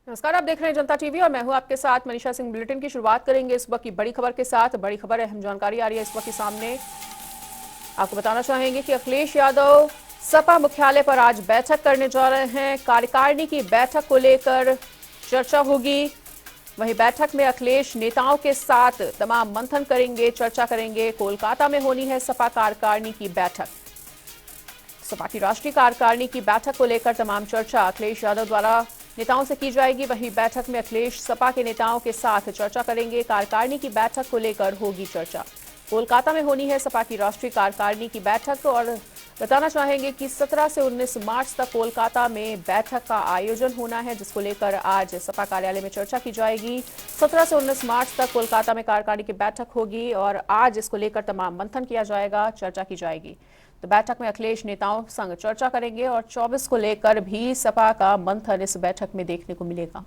नमस्कार, आप देख रहे हैं जनता टीवी और मैं हूं आपके साथ मनीषा सिंह। बुलेटिन की शुरुआत करेंगे इस वक्त की बड़ी खबर के साथ। बड़ी खबर अहम जानकारी आ रही है इस वक्त के सामने। आपको बताना चाहेंगे कि अखिलेश यादव सपा मुख्यालय पर आज बैठक करने जा रहे हैं। कार्यकारिणी की बैठक को लेकर चर्चा होगी। वहीं बैठक में अखिलेश नेताओं के साथ तमाम मंथन करेंगे, चर्चा करेंगे। कोलकाता में होनी है सपा कार्यकारिणी की बैठक। सपा की राष्ट्रीय कार्यकारिणी की बैठक को लेकर तमाम चर्चा अखिलेश यादव द्वारा नेताओं से की जाएगी। वहीं बैठक में अखिलेश सपा के नेताओं के साथ चर्चा करेंगे। कार्यकारिणी की बैठक को लेकर होगी चर्चा। कोलकाता में होनी है सपा की राष्ट्रीय कार्यकारिणी की बैठक और बताना चाहेंगे कि 17 से 19 मार्च तक कोलकाता में बैठक का आयोजन होना है, जिसको लेकर आज सपा कार्यालय में चर्चा की जाएगी। 17 से 19 मार्च तक कोलकाता में कार्यकारिणी की बैठक होगी और आज इसको लेकर तमाम मंथन किया जाएगा, चर्चा की जाएगी। तो बैठक में अखिलेश नेताओं संग चर्चा करेंगे और 24 को लेकर भी सपा का मंथन इस बैठक में देखने को मिलेगा।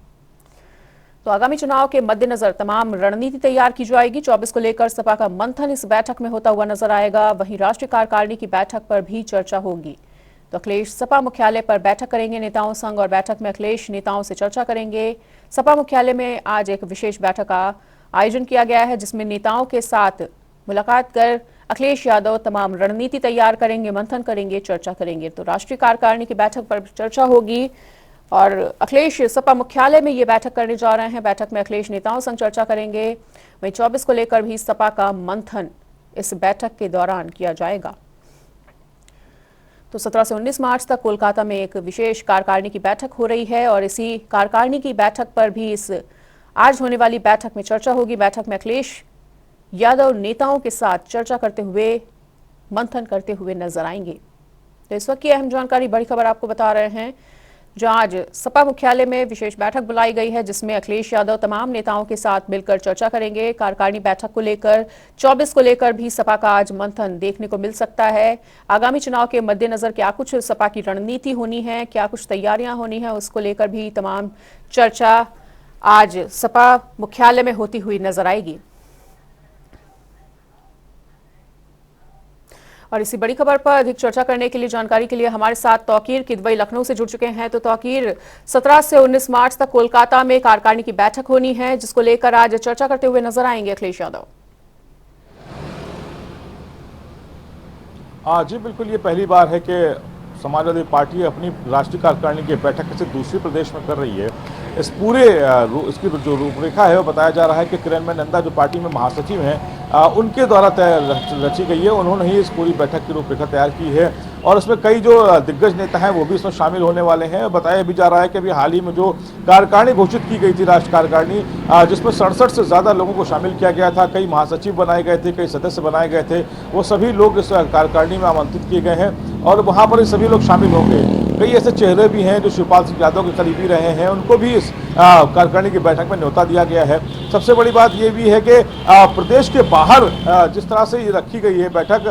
तो आगामी चुनाव के मद्देनजर तमाम रणनीति तैयार की जाएगी। 24 को लेकर सपा का मंथन इस बैठक में होता हुआ नजर आएगा। वहीं राष्ट्रीय कार्यकारिणी की बैठक पर भी चर्चा होगी। तो अखिलेश सपा मुख्यालय पर बैठक करेंगे नेताओं संग और बैठक में अखिलेश नेताओं से चर्चा करेंगे। सपा मुख्यालय में आज एक विशेष बैठक का आयोजन किया गया है, जिसमें नेताओं के साथ मुलाकात कर अखिलेश यादव तमाम रणनीति तैयार करेंगे, मंथन करेंगे, चर्चा करेंगे। तो राष्ट्रीय कार्यकारिणी की बैठक पर चर्चा होगी और अखिलेश सपा मुख्यालय में ये बैठक करने जा रहे हैं। बैठक में अखिलेश नेताओं संग चर्चा करेंगे। वहीं 24 को लेकर भी सपा का मंथन इस बैठक के दौरान किया जाएगा। तो 17 से 19 मार्च तक कोलकाता में एक विशेष कार्यकारिणी की बैठक हो रही है और इसी कार्यकारिणी की बैठक पर भी इस आज होने वाली बैठक में चर्चा होगी। बैठक में अखिलेश यादव नेताओं के साथ चर्चा करते हुए, मंथन करते हुए नजर आएंगे। तो इस वक्त की अहम जानकारी, बड़ी खबर आपको बता रहे हैं, जहां आज सपा मुख्यालय में विशेष बैठक बुलाई गई है, जिसमें अखिलेश यादव तमाम नेताओं के साथ मिलकर चर्चा करेंगे। कार्यकारिणी बैठक को लेकर 24 को लेकर भी सपा का आज मंथन देखने को मिल सकता है। आगामी चुनाव के मद्देनजर क्या कुछ सपा की रणनीति होनी है, क्या कुछ तैयारियां होनी है, उसको लेकर भी तमाम चर्चा आज सपा मुख्यालय में होती हुई नजर आएगी। और इसी बड़ी खबर पर अधिक चर्चा करने के लिए, जानकारी के लिए हमारे साथ तौकीर किदवई लखनऊ से जुड़ चुके हैं। तो तौकीर, 17 से 19 मार्च तक कोलकाता में कार्यकारिणी की बैठक होनी है, जिसको लेकर आज चर्चा करते हुए नजर आएंगे अखिलेश यादव। जी बिल्कुल, ये पहली बार है कि समाजवादी पार्टी अपनी राष्ट्रीय कार्यकारिणी की बैठक किसी दूसरे प्रदेश में कर रही है। इस पूरे इसकी जो रूपरेखा है वो बताया जा रहा है कि किरण नंदा जो पार्टी में महासचिव हैं, उनके द्वारा रची गई है। उन्होंने ही इस पूरी बैठक की रूपरेखा तैयार की है और उसमें कई जो दिग्गज नेता हैं वो भी इसमें शामिल होने वाले हैं। बताया भी जा रहा है कि अभी हाल ही में जो कार्यकारिणी घोषित की गई थी, राष्ट्रीय कार्यकारिणी, जिसमें 67 से ज़्यादा लोगों को शामिल किया गया था, कई महासचिव बनाए गए थे, कई सदस्य बनाए गए थे, वो सभी लोग इस कार्यकारिणी में आमंत्रित किए गए हैं और वहाँ पर सभी लोग शामिल होंगे। कई ऐसे चेहरे भी हैं जो शिवपाल सिंह यादव के करीबी रहे हैं, उनको भी इस कार्यकारिणी की बैठक में न्योता दिया गया है। सबसे बड़ी बात ये भी है कि प्रदेश के बाहर जिस तरह से ये रखी गई है बैठक,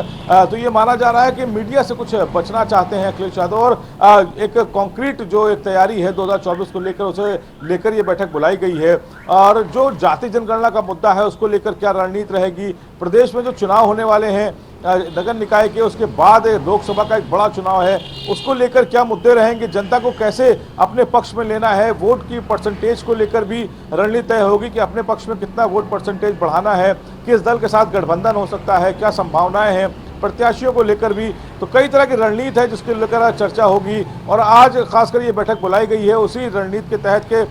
तो ये माना जा रहा है कि मीडिया से कुछ बचना चाहते हैं अखिलेश यादव और एक कॉन्क्रीट जो एक तैयारी है 2024 को लेकर, उसे लेकर ये बैठक बुलाई गई है। और जो जाति जनगणना का मुद्दा है उसको लेकर क्या रणनीति रहेगी, प्रदेश में जो चुनाव होने वाले हैं नगर निकाय के, उसके बाद लोकसभा का एक बड़ा चुनाव है, उसको लेकर क्या मुद्दे रहेंगे, जनता को कैसे अपने पक्ष में लेना है, वोट की परसेंटेज को लेकर भी रणनीति तय होगी कि अपने पक्ष में कितना वोट परसेंटेज बढ़ाना है, किस दल के साथ गठबंधन हो सकता है, क्या संभावनाएं हैं प्रत्याशियों को लेकर भी। तो कई तरह की रणनीति है जिसके लेकर चर्चा होगी और आज खासकर ये बैठक बुलाई गई है उसी रणनीति के तहत के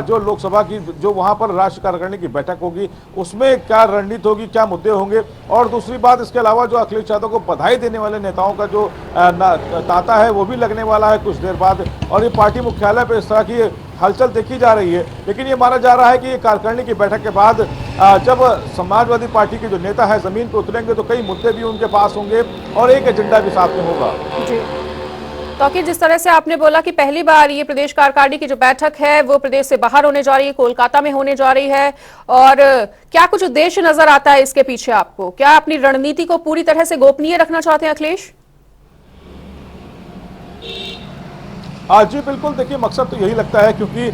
जो लोकसभा की जो वहाँ पर राष्ट्रीय कार्यकारिणी की बैठक होगी उसमें क्या रणनीति होगी, क्या मुद्दे होंगे। और दूसरी बात, इसके अलावा जो अखिलेश यादव को बधाई देने वाले नेताओं का जो तांता है वो भी लगने वाला है कुछ देर बाद और ये पार्टी मुख्यालय पर इस तरह की हलचल देखी जा रही है। लेकिन ये माना जा रहा है कि ये कार्यकारिणी की बैठक के बाद जब समाजवादी पार्टी के जो नेता है जमीन पर उतरेंगे तो कई मुद्दे भी उनके पास होंगे और एक एजेंडा भी साथ में होगा। जी, तो जिस तरह से आपने बोला कि पहली बार ये प्रदेश कार्यकारिणी की जो बैठक है वो प्रदेश से बाहर होने जा रही है, कोलकाता में होने जा रही है, और क्या कुछ उद्देश्य नजर आता है इसके पीछे आपको? क्या अपनी रणनीति को पूरी तरह से गोपनीय रखना चाहते हैं अखिलेश? जी बिल्कुल, देखिए मकसद तो यही लगता है क्योंकि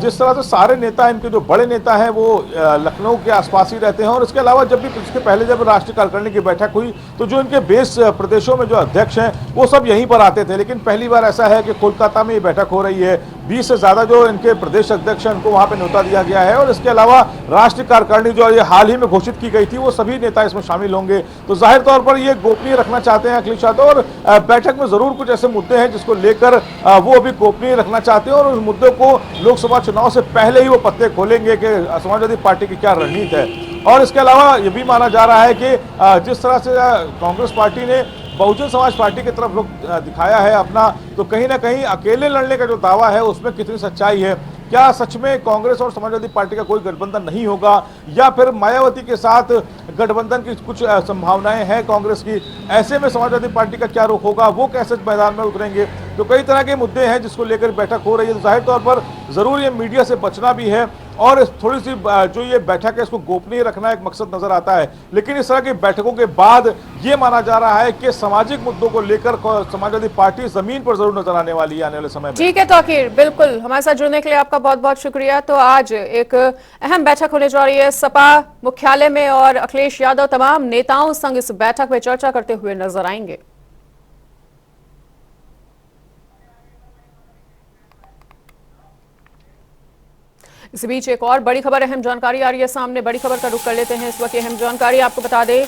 जिस तरह से सारे नेता, इनके जो बड़े नेता हैं वो लखनऊ के आसपास ही रहते हैं और इसके अलावा जब भी इसके पहले जब राष्ट्रीय कार्यकारिणी की बैठक हुई तो जो इनके बेस प्रदेशों में जो अध्यक्ष हैं वो सब यहीं पर आते थे। लेकिन पहली बार ऐसा है कि कोलकाता में ये बैठक हो रही है। 20 से ज्यादा जो इनके प्रदेश अध्यक्ष हैं उनको वहां पे न्योता दिया गया है। और इसके अलावा राष्ट्रीय कार्यकारिणी जो ये हाल ही में घोषित की गई थी वो सभी नेता इसमें शामिल होंगे। तो जाहिर तौर पर ये गोपनीय रखना चाहते हैं अखिलेश यादव, और बैठक में जरूर कुछ ऐसे मुद्दे हैं जिसको लेकर वो अभी गोपनीय रखना चाहते हैं, और उस मुद्दे को लोकसभा चुनाव से पहले ही वो पत्ते खोलेंगे कि समाजवादी पार्टी की क्या रणनीति है। और इसके अलावा ये भी माना जा रहा है कि जिस तरह से कांग्रेस पार्टी ने बहुजन समाज पार्टी की तरफ रुख दिखाया है अपना, तो कहीं ना कहीं अकेले लड़ने का जो दावा है उसमें कितनी सच्चाई है। क्या सच में कांग्रेस और समाजवादी पार्टी का कोई गठबंधन नहीं होगा, या फिर मायावती के साथ गठबंधन की कुछ संभावनाएं हैं कांग्रेस की? ऐसे में समाजवादी पार्टी का क्या रुख होगा, वो कैसे मैदान में उतरेंगे? तो कई तरह के मुद्दे हैं जिसको लेकर बैठक हो रही है। तो जाहिर तौर पर जरूर ये मीडिया से बचना भी है, और थोड़ी सी जो ये बैठक है इसको गोपनीय रखना एक मकसद नजर आता है। लेकिन इस तरह की बैठकों के बाद ये माना जा रहा है कि सामाजिक मुद्दों को लेकर समाजवादी पार्टी जमीन पर जरूर नजर आने वाली है आने वाले समय में। ठीक है तौकीर, बिल्कुल हमारे साथ जुड़ने के लिए आपका बहुत बहुत शुक्रिया। तो आज एक अहम बैठक होने जा रही है सपा मुख्यालय में, और अखिलेश यादव तमाम नेताओं संग इस बैठक में चर्चा करते हुए नजर आएंगे। इस बीच एक और बड़ी खबर, अहम जानकारी आ रही है सामने। बड़ी खबर का रुख कर लेते हैं इस वक्त। अहम जानकारी आपको बता दें,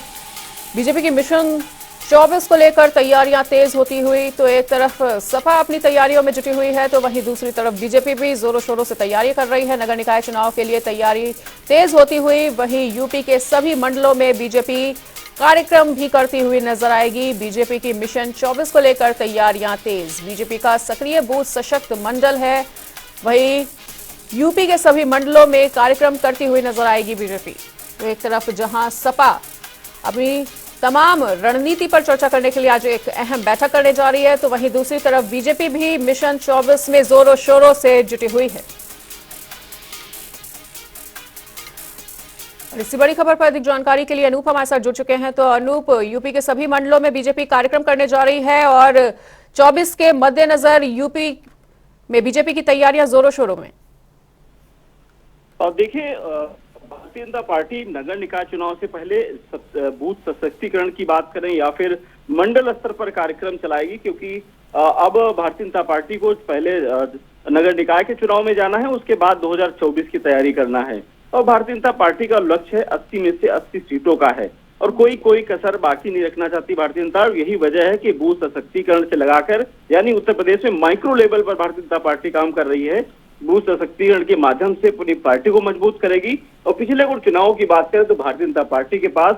बीजेपी की मिशन 24 को लेकर तैयारियां तेज होती हुई, तो एक तरफ सपा अपनी तैयारियों में जुटी हुई है, तो वहीं दूसरी तरफ बीजेपी भी जोरों शोरों से तैयारी कर रही है। नगर निकाय चुनाव के लिए तैयारी तेज होती हुई, वहीं यूपी के सभी मंडलों में बीजेपी कार्यक्रम भी करती हुई नजर आएगी। बीजेपी की मिशन 24 को लेकर तैयारियां तेज। बीजेपी का सक्रिय बूथ सशक्त मंडल है, वहीं यूपी के सभी मंडलों में कार्यक्रम करती हुई नजर आएगी बीजेपी। तो एक तरफ जहां सपा अपनी तमाम रणनीति पर चर्चा करने के लिए आज एक अहम बैठक करने जा रही है, तो वहीं दूसरी तरफ बीजेपी भी मिशन 24 में जोरों शोरों से जुटी हुई है। और इसी बड़ी खबर पर अधिक जानकारी के लिए अनूप हमारे साथ जुड़ चुके हैं। तो अनूप, यूपी के सभी मंडलों में बीजेपी कार्यक्रम करने जा रही है, और 24 के मद्देनजर यूपी में बीजेपी की तैयारियां जोरों शोरों में। और देखिए, भारतीय जनता पार्टी नगर निकाय चुनाव से पहले बूथ सशक्तिकरण की बात करें या फिर मंडल स्तर पर कार्यक्रम चलाएगी, क्योंकि अब भारतीय जनता पार्टी को पहले नगर निकाय के चुनाव में जाना है, उसके बाद 2024 की तैयारी करना है। और भारतीय जनता पार्टी का लक्ष्य है 80 में से 80 सीटों का है, और कोई कसर बाकी नहीं रखना चाहती भारतीय जनता। यही वजह है कि बूथ सशक्तिकरण से लगाकर, यानी उत्तर प्रदेश में माइक्रो लेवल पर भारतीय जनता पार्टी काम कर रही है। बूथ सशक्तिकरण के माध्यम से पूरी पार्टी को मजबूत करेगी। और पिछले कुछ चुनावों की बात करें तो भारतीय जनता पार्टी के पास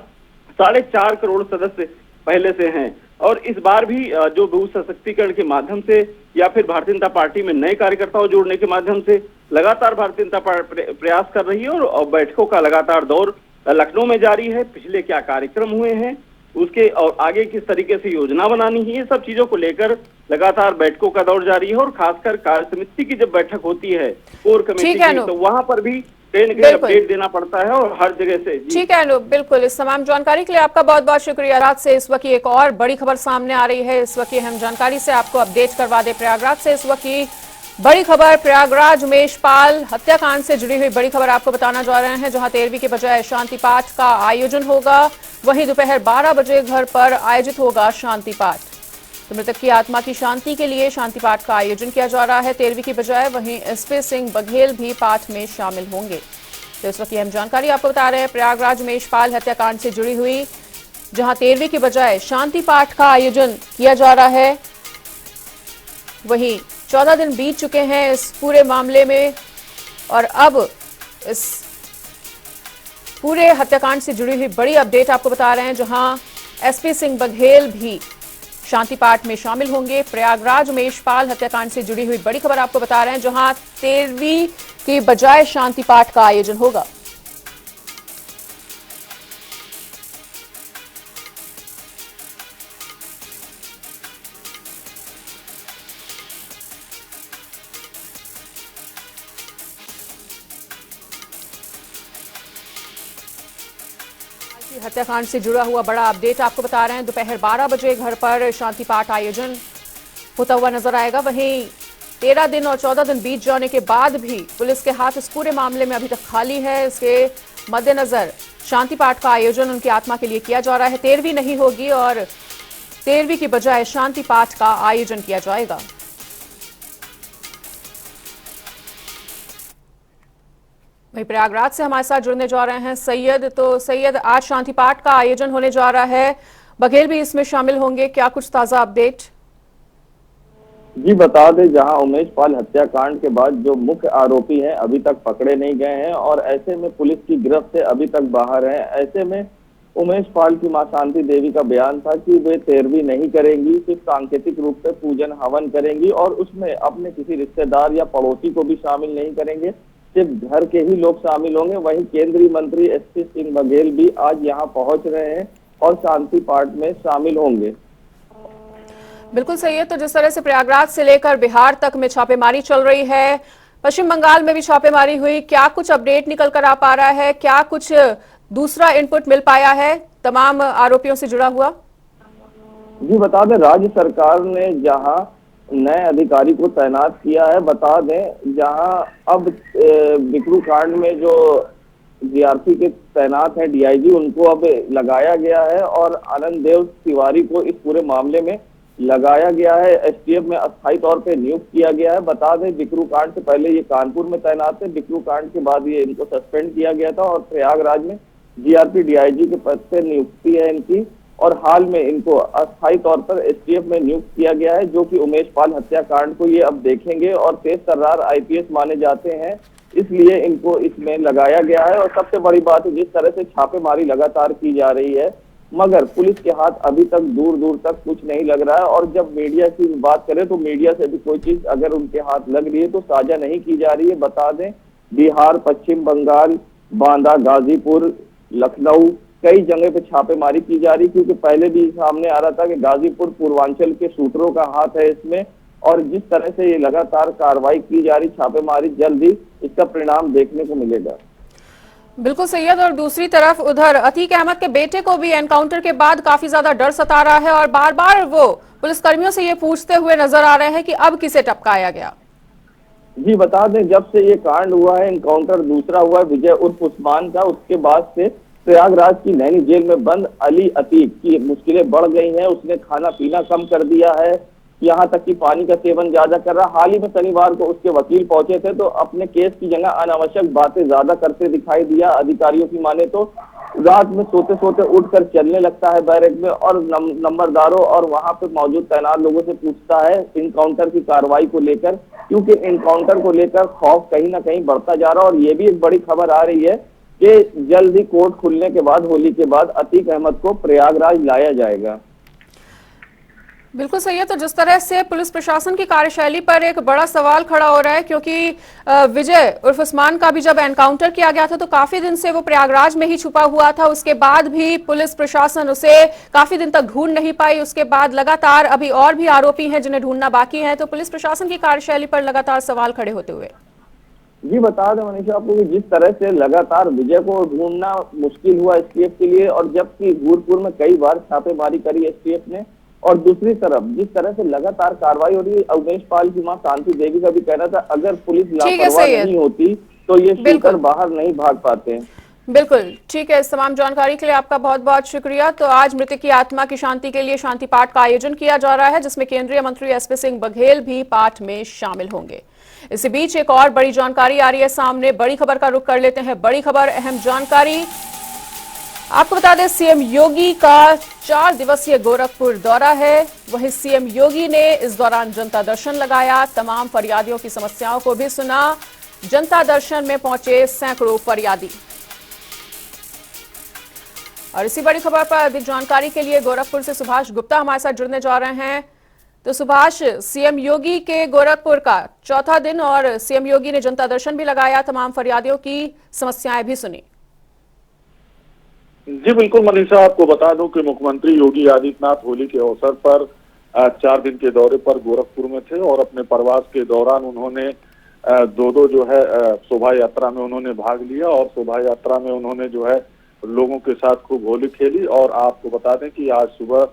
4.5 करोड़ सदस्य पहले से हैं, और इस बार भी जो बूथ सशक्तिकरण के माध्यम से या फिर भारतीय जनता पार्टी में नए कार्यकर्ताओं जोड़ने के माध्यम से लगातार भारतीय जनता पार्टी प्रयास कर रही है, और बैठकों का लगातार दौर लखनऊ में जारी है। पिछले क्या कार्यक्रम हुए हैं उसके और आगे किस तरीके से योजना बनानी है, ये सब चीजों को लेकर लगातार बैठकों का दौर जारी है। और खासकर कार्य समिति की जब बैठक होती है कोर कमेटी की, तो वहां पर भी कहीं न कहीं अपडेट देना पड़ता है, और हर जगह से। ठीक है अनूप, बिल्कुल इस तमाम जानकारी के लिए आपका बहुत बहुत शुक्रिया। रात से इस वक्त की एक और बड़ी खबर सामने आ रही है, इस वक्त की अहम जानकारी से आपको अपडेट करवा दे। प्रयागराज से इस वक्त की बड़ी खबर, प्रयागराज उमेश पाल हत्याकांड से जुड़ी हुई बड़ी खबर आपको बताना जा रहे हैं, जहां 13वीं के बजाय शांति पाठ का आयोजन होगा, वहीं दोपहर 12 बजे घर पर आयोजित होगा शांति पाठ। तो मृतक की आत्मा की शांति के लिए शांति पाठ का आयोजन किया जा रहा है 13वीं की बजाय। वहीं एसपी सिंह बघेल भी पाठ में शामिल होंगे। तो इस वक्त की अहम जानकारी आपको बता रहे हैं, प्रयागराज उमेश पाल हत्याकांड से जुड़ी हुई, जहां 13वीं की बजाय शांति पाठ का आयोजन किया जा रहा है। वहीं 14 दिन बीत चुके हैं इस पूरे मामले में, और अब इस पूरे हत्याकांड से जुड़ी हुई बड़ी अपडेट आपको बता रहे हैं, जहां एसपी सिंह बघेल भी शांति पाठ में शामिल होंगे। प्रयागराज उमेश पाल हत्याकांड से जुड़ी हुई बड़ी खबर आपको बता रहे हैं, जहां 13वीं की बजाय शांति पाठ का आयोजन होगा। हत्याकांड से जुड़ा हुआ बड़ा अपडेट आपको बता रहे हैं, दोपहर 12 बजे घर पर शांति पाठ आयोजन होता हुआ नजर आएगा। वहीं 13 दिन और 14 दिन बीत जाने के बाद भी पुलिस के हाथ इस पूरे मामले में अभी तक खाली है। इसके मद्देनजर शांति पाठ का आयोजन उनकी आत्मा के लिए किया जा रहा है। 13वीं नहीं होगी और 13वीं की बजाय शांति पाठ का आयोजन किया जाएगा। वहीं प्रयागराज से हमारे साथ जुड़ने जा रहे हैं सैयद। तो सैयद, आज शांति पाठ का आयोजन होने जा रहा है, बघेल भी इसमें शामिल होंगे, क्या कुछ ताजा अपडेट? जी बता दें, जहां उमेश पाल हत्याकांड के बाद जो मुख्य आरोपी हैं अभी तक पकड़े नहीं गए हैं और ऐसे में पुलिस की गिरफ्त से अभी तक बाहर हैं। ऐसे में उमेश पाल की मां शांति देवी का बयान था कि वे तेरवी नहीं करेंगी, सिर्फ सांकेतिक रूप से पूजन हवन करेंगी और उसमें अपने किसी रिश्तेदार या पड़ोसी को भी शामिल नहीं करेंगे, सिर्फ घर के ही लोग शामिल होंगे। वहीं केंद्रीय मंत्री एसपी सिंह बघेल भी आज यहाँ पहुंच रहे हैं और शांति पाठ में शामिल होंगे। बिल्कुल सही है। तो जिस तरह से प्रयागराज से लेकर बिहार तक में छापेमारी चल रही है, पश्चिम बंगाल में भी छापेमारी हुई, क्या कुछ अपडेट निकल कर आ पा रहा है? क्या कुछ दूसरा इनपुट मिल पाया है तमाम आरोपियों से जुड़ा हुआ? जी बता दें, राज्य सरकार ने जहां नए अधिकारी को तैनात किया है, बता दें जहां अब बिकरू कांड में जो जीआरपी के तैनात है डीआईजी, उनको अब लगाया गया है और आनंद देव तिवारी को इस पूरे मामले में लगाया गया है। एसटीएफ में अस्थायी तौर पे नियुक्त किया गया है। बता दें, बिकरू कांड से पहले ये कानपुर में तैनात थे, बिकरू कांड के बाद ये इनको सस्पेंड किया गया था और प्रयागराज में जीआरपी डीआईजी के पद से नियुक्ति है इनकी और हाल में इनको अस्थायी तौर पर एसटीएफ में नियुक्त किया गया है, जो कि उमेश पाल हत्याकांड को ये अब देखेंगे और तेज तर्रार आईपीएस माने जाते हैं, इसलिए इनको इसमें लगाया गया है। और सबसे बड़ी बात है, जिस तरह से छापेमारी लगातार की जा रही है मगर पुलिस के हाथ अभी तक दूर दूर तक कुछ नहीं लग रहा है और जब मीडिया की बात करें तो मीडिया से भी कोई चीज अगर उनके हाथ लग रही है तो साझा नहीं की जा रही है। बता दें, बिहार, पश्चिम बंगाल, बांदा, गाजीपुर, लखनऊ, कई जगह पे छापेमारी की जा रही, क्योंकि पहले भी सामने आ रहा था कि गाजीपुर पूर्वांचल के शूटरों का हाथ है इसमें और जिस तरह से ये लगातार कार्रवाई की जा रही छापेमारी, जल्द ही इसका परिणाम देखने को मिलेगा। बिल्कुल सैयद। और दूसरी तरफ उधर अतीक अहमद के बेटे को भी एनकाउंटर के बाद काफी ज्यादा डर सता रहा है और बार बार वो पुलिसकर्मियों से ये पूछते हुए नजर आ रहे हैं कि अब किसे टपकाया गया। जी बता दें, जब से ये कांड हुआ है, एनकाउंटर दूसरा हुआ है विजय उर्फ उस्मान का, उसके बाद से प्रयागराज की नैनी जेल में बंद अली अतीक की मुश्किलें बढ़ गई हैं। उसने खाना पीना कम कर दिया है, यहाँ तक कि पानी का सेवन ज्यादा कर रहा। हाल ही में शनिवार को उसके वकील पहुंचे थे तो अपने केस की जगह अनावश्यक बातें ज्यादा करते दिखाई दिया। अधिकारियों की माने तो रात में सोते सोते उठकर चलने लगता है बैरक में और नंबरदारों और वहां पे मौजूद तैनात लोगों से पूछता है इनकाउंटर की कार्रवाई को लेकर, क्योंकि इनकाउंटर को लेकर खौफ कहीं ना कहीं बढ़ता जा रहा है। और ये भी एक बड़ी खबर आ रही है कि जल्द ही कोर्ट खुलने के बाद, होली के बाद, अतीक अहमद को प्रयागराज लाया जाएगा। बिल्कुल सही है। तो जिस तरह से पुलिस प्रशासन की कार्यशैली पर एक बड़ा सवाल खड़ा हो रहा है, क्योंकि विजय उर्फ उस्मान का भी जब एनकाउंटर किया गया था तो काफी दिन से वो प्रयागराज में ही छुपा हुआ था, उसके बाद भी पुलिस प्रशासन उसे काफी दिन तक ढूंढ नहीं पाई। उसके बाद लगातार अभी और भी आरोपी हैं जिन्हें ढूंढना बाकी है, तो पुलिस प्रशासन की कार्यशैली पर लगातार सवाल खड़े होते हुए। जी बता दें मनीषा आपको कि जिस तरह से लगातार विजय को ढूंढना मुश्किल हुआ एसटीएफ के लिए और जबकि भूरपुर में कई बार छापेमारी करी एसटीएफ ने, और दूसरी तरफ जिस तरह से लगातार कार्रवाई हो रही है, उमेश पाल की मां शांति देवी का भी कहना था अगर पुलिस लापरवाह नहीं होती तो ये शूटर बाहर नहीं भाग पाते। बिल्कुल ठीक है। इस तमाम जानकारी के लिए आपका बहुत बहुत शुक्रिया। तो आज मृतक की आत्मा की शांति के लिए शांति पाठ का आयोजन किया जा रहा है, जिसमें केंद्रीय मंत्री एसपी सिंह बघेल भी पाठ में शामिल होंगे। इसी बीच एक और बड़ी जानकारी आ रही है सामने, बड़ी खबर का रुख कर लेते हैं। बड़ी खबर, अहम जानकारी आपको बता दें, सीएम योगी का 4 दिवसीय गोरखपुर दौरा है। वहीं सीएम योगी ने इस दौरान जनता दर्शन लगाया, तमाम फरियादियों की समस्याओं को भी सुना। जनता दर्शन में पहुंचे सैकड़ों फरियादी। और इसी बड़ी खबर पर अधिक जानकारी के लिए गोरखपुर से सुभाष गुप्ता हमारे साथ जुड़ने जा रहे हैं। तो सुभाष, सीएम योगी के गोरखपुर का चौथा दिन और सीएम योगी ने जनता दर्शन भी लगाया, तमाम फरियादियों की समस्याएं भी सुनी। जी बिल्कुल मनीषा, आपको बता दूं कि मुख्यमंत्री योगी आदित्यनाथ होली के अवसर पर 4 दिन के दौरे पर गोरखपुर में थे और अपने प्रवास के दौरान उन्होंने दो जो है शोभा यात्रा में उन्होंने भाग लिया और शोभा यात्रा में उन्होंने जो है लोगों के साथ खूब होली खेली। और आपको बता दें कि आज सुबह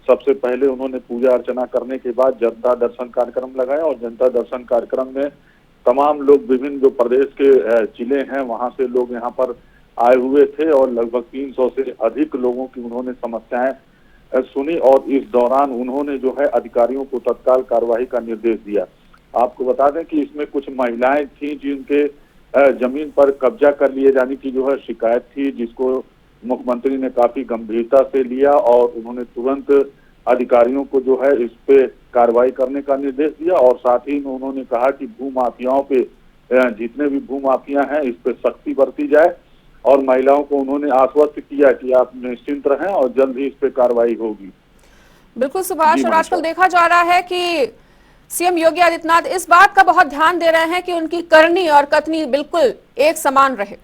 सबसे पहले उन्होंने पूजा अर्चना करने के बाद जनता दर्शन कार्यक्रम लगाया और जनता दर्शन कार्यक्रम में तमाम लोग, विभिन्न जो प्रदेश के जिले हैं वहां से लोग यहाँ पर आए हुए थे और लगभग 300 से अधिक लोगों की उन्होंने समस्याएं सुनी और इस दौरान उन्होंने जो है अधिकारियों को तत्काल कार्रवाई का निर्देश दिया। आपको बता दें कि इसमें कुछ महिलाएं थी जिनके जमीन पर कब्जा कर लिए जाने की जो है शिकायत थी, जिसको मुख्यमंत्री ने काफी गंभीरता से लिया और उन्होंने तुरंत अधिकारियों को जो है इस पे कार्रवाई करने का निर्देश दिया। और साथ ही में उन्होंने कहा कि भू माफियाओं पे, जितने भी भू माफिया हैं, इस पे सख्ती बरती जाए। और महिलाओं को उन्होंने आश्वस्त किया कि आप निश्चिंत रहें और जल्द ही इस पे कार्रवाई होगी। बिल्कुल सुभाष, जी, और आजकल मनीषा। देखा जा रहा है कि सीएम योगी आदित्यनाथ इस बात का बहुत ध्यान दे रहे हैं कि उनकी करनी और कथनी बिल्कुल एक समान रहे।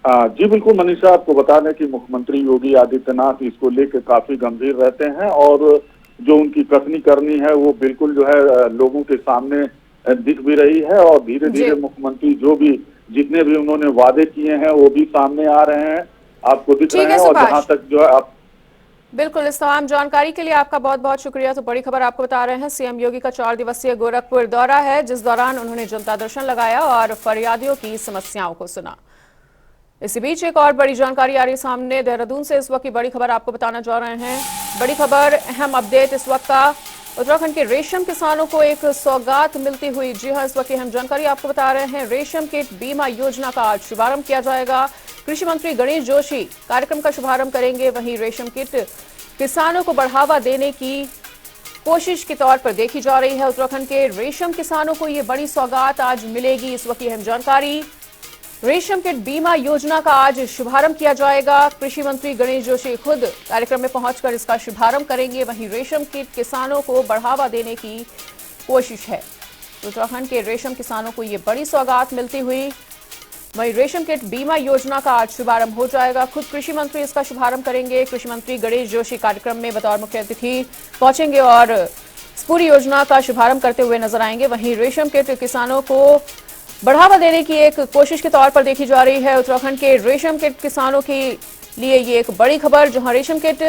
जी बिल्कुल मनीषा, आपको बता दें कि मुख्यमंत्री योगी आदित्यनाथ इसको लेकर काफी गंभीर रहते हैं और जो उनकी कथनी करनी है वो बिल्कुल जो है लोगों के सामने दिख भी रही है। और धीरे धीरे मुख्यमंत्री जो भी जितने भी उन्होंने वादे किए हैं वो भी सामने आ रहे हैं, आपको दिख रहे हैं। और जहां तक जो है आप बिल्कुल, इस तमाम जानकारी के लिए आपका बहुत बहुत शुक्रिया। तो बड़ी खबर आपको बता रहे हैं, सीएम योगी का 4 दिवसीय गोरखपुर दौरा है, जिस दौरान उन्होंने जनता दर्शन लगाया और फरियादियों की समस्याओं को सुना। इसी बीच एक और बड़ी जानकारी आ रही है सामने देहरादून से। इस वक्त की बड़ी खबर आपको बताना चाह रहे हैं। बड़ी खबर, अहम अपडेट इस वक्त का, उत्तराखंड के रेशम किसानों को एक सौगात मिलती हुई। जी हां, इस वक्त की अहम जानकारी आपको बता रहे हैं। रेशम कीट बीमा योजना का आज शुभारंभ किया जाएगा। कृषि मंत्री गणेश जोशी कार्यक्रम का शुभारंभ करेंगे। वहीं रेशम कीट किसानों को बढ़ावा देने की कोशिश के तौर पर देखी जा रही है। उत्तराखंड के रेशम किसानों को ये बड़ी सौगात आज मिलेगी। इस वक्त की अहम जानकारी, रेशम कीट बीमा योजना का आज शुभारंभ किया जाएगा। कृषि मंत्री गणेश जोशी खुद कार्यक्रम में पहुंचकर इसका शुभारंभ करेंगे। वहीं रेशम कीट किसानों को बढ़ावा देने की कोशिश है। उत्तराखंड के रेशम किसानों को ये बड़ी सौगात मिलती हुई। वहीं रेशम कीट बीमा योजना का आज शुभारंभ हो जाएगा। खुद कृषि मंत्री इसका शुभारंभ करेंगे। कृषि मंत्री गणेश जोशी कार्यक्रम में बतौर मुख्य अतिथि पहुंचेंगे और इस पूरी योजना का शुभारंभ करते हुए नजर आएंगे। वहीं रेशम कीट किसानों को बढ़ावा देने की एक कोशिश के तौर पर देखी जा रही है। उत्तराखंड के रेशम कीट किसानों के लिए ये एक बड़ी खबर, जहां रेशम कीट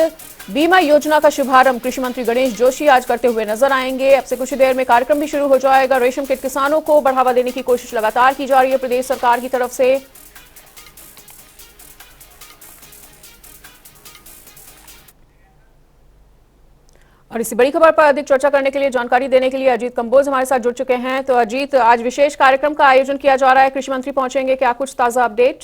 बीमा योजना का शुभारंभ कृषि मंत्री गणेश जोशी आज करते हुए नजर आएंगे। अब से कुछ देर में कार्यक्रम भी शुरू हो जाएगा। रेशम कीट किसानों को बढ़ावा देने की कोशिश लगातार की जा रही है प्रदेश सरकार की तरफ से। और इसी बड़ी खबर पर अधिक चर्चा करने के लिए, जानकारी देने के लिए अजीत कंबोज हमारे साथ जुड़ चुके हैं। तो अजीत, आज विशेष कार्यक्रम का आयोजन किया जा रहा है, कृषि मंत्री पहुंचेंगे, क्या कुछ ताजा अपडेट?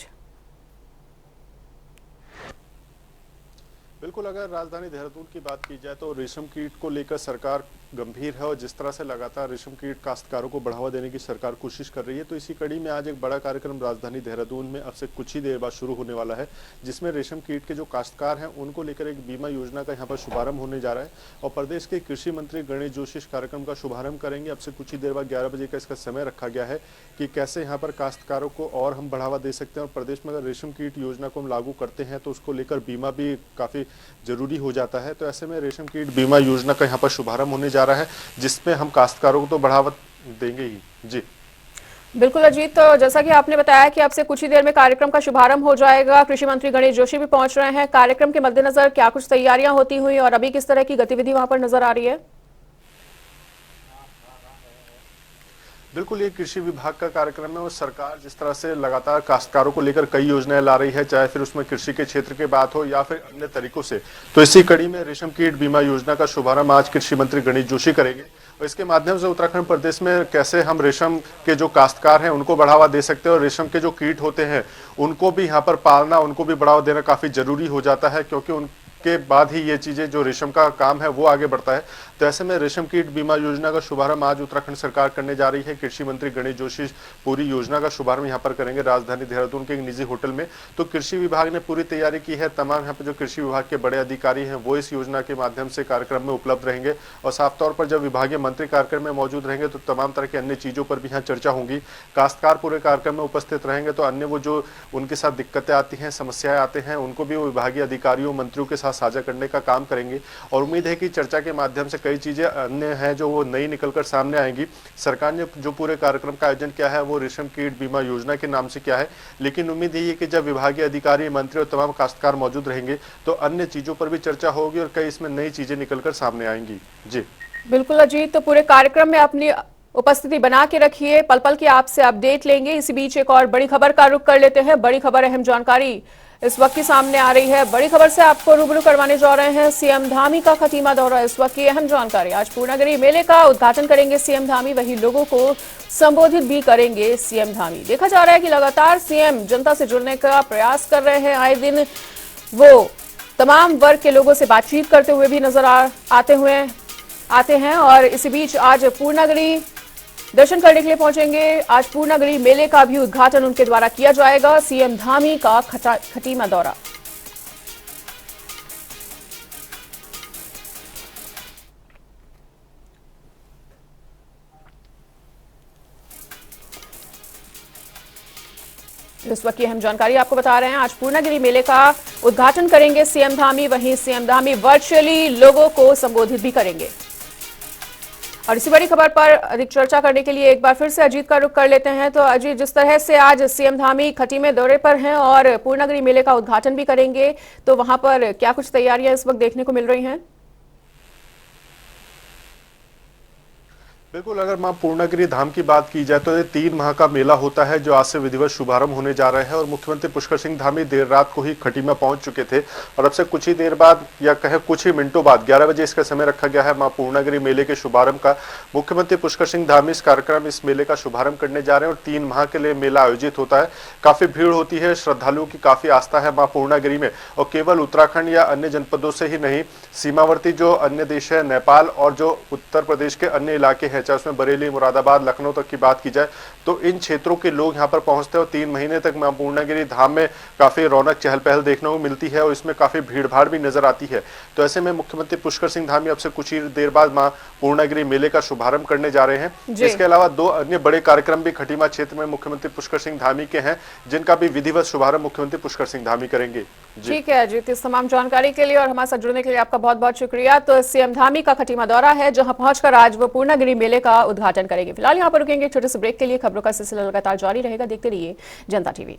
बिल्कुल, अगर राजधानी देहरादून की बात की जाए तो रेशम कीट को लेकर सरकार गंभीर है और जिस तरह से लगातार रेशम कीट काश्तकारों को बढ़ावा देने की सरकार कोशिश कर रही है, तो इसी कड़ी में आज एक बड़ा कार्यक्रम राजधानी देहरादून में अब से कुछ ही देर बाद शुरू होने वाला है, जिसमें रेशम कीट के जो काश्तकार हैं उनको लेकर एक बीमा योजना का यहाँ पर शुभारंभ होने जा रहा है। और प्रदेश के कृषि मंत्री गणेश जोशी इस कार्यक्रम का शुभारंभ करेंगे। अब से कुछ ही देर बाद 11 बजे का इसका समय रखा गया है कि कैसे यहाँ पर काश्तकारों को और हम बढ़ावा दे सकते हैं। और प्रदेश में अगर रेशम कीट योजना को हम लागू करते हैं तो उसको लेकर बीमा भी काफी जरूरी हो जाता है। तो ऐसे में रेशम कीट बीमा योजना का यहाँ पर शुभारंभ होने जा रहा है, जिसमें हम काश्तकारों को तो बढ़ावा देंगे ही। जी बिल्कुल अजीत, तो जैसा कि आपने बताया कि अब से कुछ ही देर में कार्यक्रम का शुभारंभ हो जाएगा। कृषि मंत्री गणेश जोशी भी पहुंच रहे हैं। कार्यक्रम के मद्देनजर क्या कुछ तैयारियां होती हुई और अभी किस तरह की गतिविधि वहां पर नजर आ रही है? बिल्कुल, ये कृषि विभाग का कार्यक्रम है और सरकार जिस तरह से लगातार काश्तकारों को लेकर कई योजनाएं ला रही है, चाहे फिर उसमें कृषि के क्षेत्र की बात हो या फिर अन्य तरीकों से, तो इसी कड़ी में रेशम कीट बीमा योजना का शुभारंभ आज कृषि मंत्री गणेश जोशी करेंगे। और इसके माध्यम से उत्तराखंड प्रदेश में कैसे हम रेशम के जो काश्तकार हैं उनको बढ़ावा दे सकते हैं और रेशम के जो कीट होते हैं उनको भी यहाँ पर पालना, उनको भी बढ़ावा देना काफी जरूरी हो जाता है, क्योंकि उनके बाद ही ये चीजें जो रेशम का काम है वो आगे बढ़ता है। तो ऐसे में रेशम कीट बीमा योजना का शुभारंभ आज उत्तराखंड सरकार करने जा रही है। कृषि मंत्री गणेश जोशी पूरी योजना का शुभारंभ यहाँ पर करेंगे राजधानी देहरादून के एक निजी होटल में। तो कृषि विभाग ने पूरी तैयारी की है। तमाम यहाँ पे जो कृषि विभाग के बड़े अधिकारी हैं वो इस योजना के माध्यम से कार्यक्रम में उपलब्ध रहेंगे। और साफ तौर पर जब विभागीय मंत्री कार्यक्रम में मौजूद रहेंगे तो तमाम तरह की अन्य चीजों पर भी यहाँ चर्चा होगी। काश्तकार पूरे कार्यक्रम में उपस्थित रहेंगे, तो अन्य वो जो उनके साथ दिक्कतें आती हैं, समस्याएं आते हैं, उनको भी वो विभागीय अधिकारियों मंत्रियों के साथ साझा करने का काम करेंगे। और उम्मीद है कि चर्चा के माध्यम से कई चीजें अन्य हैं जो वो नई निकलकर सामने आएंगी। सरकार ने जो पूरे कार्यक्रम का आयोजन किया है वो रेशम कीट बीमा योजना के नाम से किया है, लेकिन उम्मीद यही है कि जब विभागीय अधिकारी, मंत्री और तमाम काश्तकार मौजूद रहेंगे तो अन्य चीजों पर भी चर्चा होगी और कई इसमें नई चीजें निकलकर सामने आएंगी। जी बिल्कुल अजीत, तो पूरे कार्यक्रम में अपनी उपस्थिति बना के रखिए, पल पल की आपसे अपडेट लेंगे। इसी बीच एक और बड़ी खबर का रुख कर लेते हैं। बड़ी खबर, अहम जानकारी इस वक्त की सामने आ रही है बड़ी खबर से आपको रूबरू करवाने जा रहे हैं सीएम धामी का खटीमा दौरा। इस वक्त की अहम जानकारी, आज पूर्णागिरि मेले का उद्घाटन करेंगे सीएम धामी, वही लोगों को संबोधित भी करेंगे सीएम धामी। देखा जा रहा है कि लगातार सीएम जनता से जुड़ने का प्रयास कर रहे हैं, आए दिन वो तमाम वर्ग के लोगों से बातचीत करते हुए भी नजर आते हैं और इसी बीच आज पूर्णागिरि दर्शन करने के लिए पहुंचेंगे। आज पूर्णागिरि मेले का भी उद्घाटन उनके द्वारा किया जाएगा। सीएम धामी का खटीमा दौरा। इस वक्त की अहम जानकारी आपको बता रहे हैं, आज पूर्णागिरि मेले का उद्घाटन करेंगे सीएम धामी, वहीं सीएम धामी वर्चुअली लोगों को संबोधित भी करेंगे। और इसी बड़ी खबर पर अधिक चर्चा करने के लिए एक बार फिर से अजीत का रुख कर लेते हैं। तो अजीत, जिस तरह से आज सीएम धामी खटीमे दौरे पर हैं और पूर्णागिरि मेले का उद्घाटन भी करेंगे, तो वहां पर क्या कुछ तैयारियां इस वक्त देखने को मिल रही हैं? बिल्कुल, अगर मां पूर्णागिरि धाम की बात की जाए तो ये 3 माह का मेला होता है जो आज से विधिवत शुभारंभ होने जा रहा है। और मुख्यमंत्री पुष्कर सिंह धामी देर रात को ही खटीमा पहुंच चुके थे और अब से कुछ ही देर बाद या कहे कुछ ही मिनटों बाद 11 बजे इसका समय रखा गया है मां पूर्णागिरि मेले के शुभारंभ का। मुख्यमंत्री पुष्कर सिंह धामी इस मेले का शुभारंभ करने जा रहे हैं और 3 माह के लिए मेला आयोजित होता है। काफी भीड़ होती है, श्रद्धालुओं की काफी आस्था है मां पूर्णागिरि में। और केवल उत्तराखंड या अन्य जनपदों से ही नहीं, सीमावर्ती जो अन्य देश है नेपाल और जो उत्तर प्रदेश के अन्य इलाके हैं, चाहे उसमें बरेली, मुरादाबाद, लखनऊ तक की बात की जाए, तो इन क्षेत्रों के लोग यहां पर पहुंचते हैं और 3 महीने तक मां पूर्णागिरि धाम में काफी रौनक चहल पहल देखने को मिलती है और इसमें काफी भीड़ भाड़ भी नजर आती है। तो ऐसे में मुख्यमंत्री पुष्कर सिंह धामी अब से कुछ ही देर बाद मां पूर्णागिरि मेले का शुभारंभ करने जा रहे हैं। इसके अलावा 2 अन्य बड़े कार्यक्रम भी खटीमा क्षेत्र में मुख्यमंत्री पुष्कर सिंह धामी के हैं, जिनका भी विधिवत शुभारंभ मुख्यमंत्री पुष्कर सिंह धामी करेंगे। ठीक है अजीत, इस तमाम जानकारी के लिए और हमारे साथ जुड़ने के लिए आपका बहुत बहुत शुक्रिया। तो सीएम धामी का खटीमा दौरा है, जहां पहुंचकर आज वो पूर्णागिरि मेले का उद्घाटन करेंगे। फिलहाल यहां पर रुकेंगे, छोटे से ब्रेक के लिए। खबरों का सिलसिला लगातार जारी रहेगा, देखते रहिए जनता टीवी।